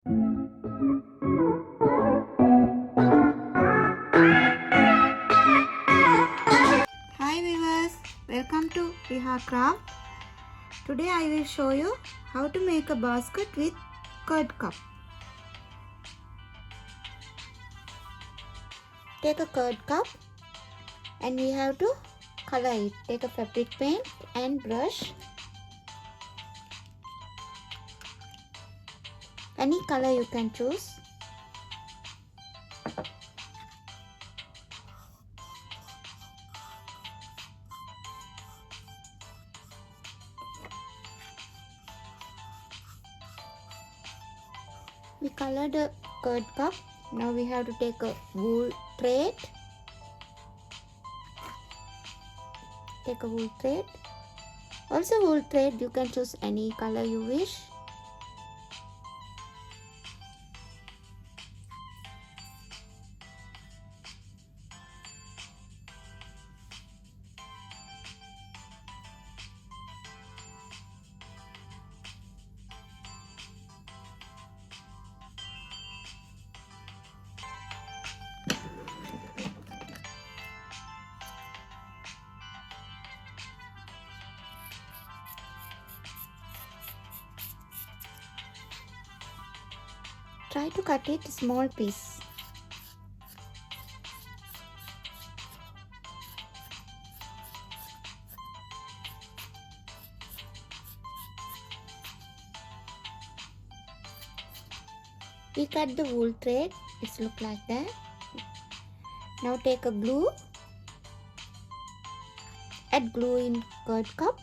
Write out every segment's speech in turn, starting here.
Hi viewers, welcome to Riha craft. Today I will show you how to make a basket with curd cup. Take a curd cup and we have to color it. Take a fabric paint and brush. Any color you can choose. We colored the curd cup. Now we have to take a wool thread. Take a wool thread. Also wool thread, you can choose any color you wish. Try to cut it small piece. We cut the wool thread. It's look like that. Now take a glue. Add glue in curd cup.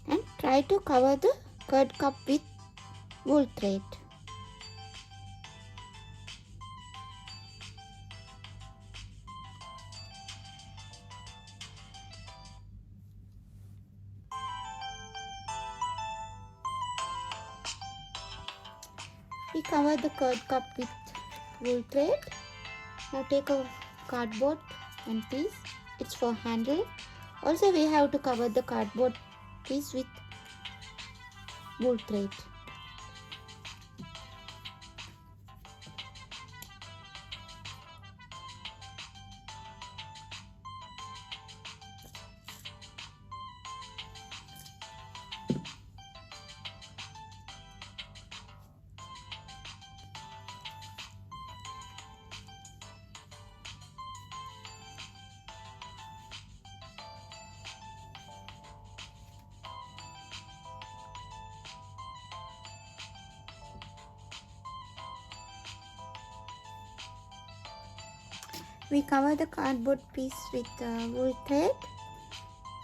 And try to cover the curd cup with wool thread. We cover the curd cup with wool thread. Now take a cardboard and piece. It's for handle. Also we have to cover the cardboard piece with wool thread. We cover the cardboard piece with wool thread.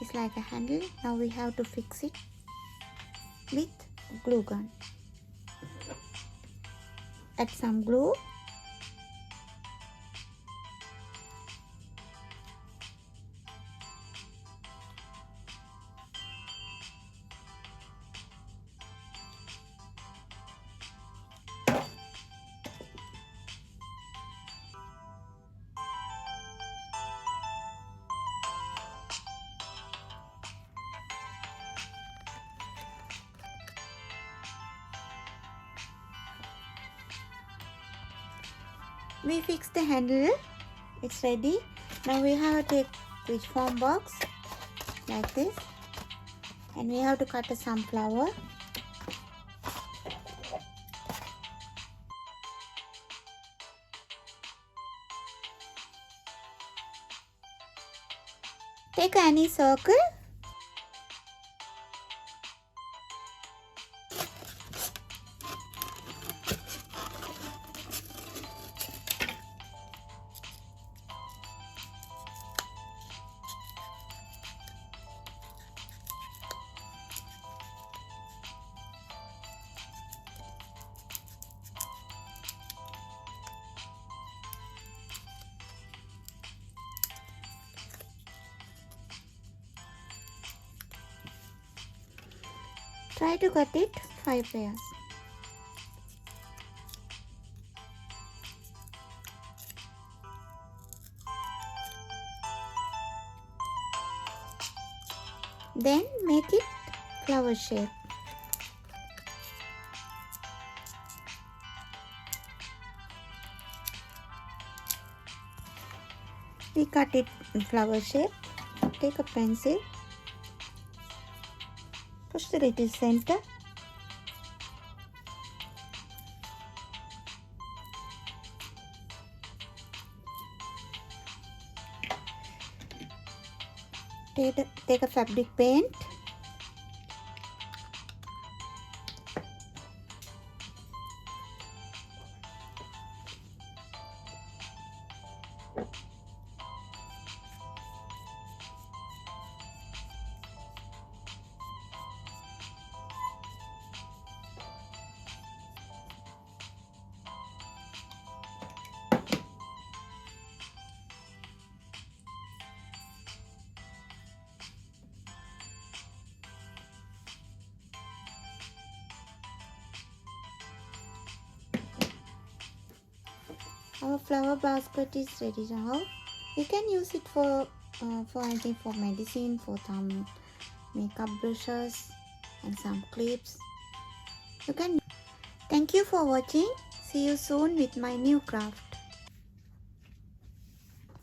It's like a handle. Now we have to fix it with glue gun. Add some glue. We fix the handle. It's ready. Now we have to take Rigifoam box like this, and we have to cut a sunflower. Take any circle. Try to cut it 5 pairs. Then make it flower shape. We cut it in flower shape. Take a pencil, push the little center, take a fabric paint, our flower basket is ready now. You can use it for anything, for medicine, for some makeup brushes and some clips. You can. Thank you for watching. See you soon with my new craft.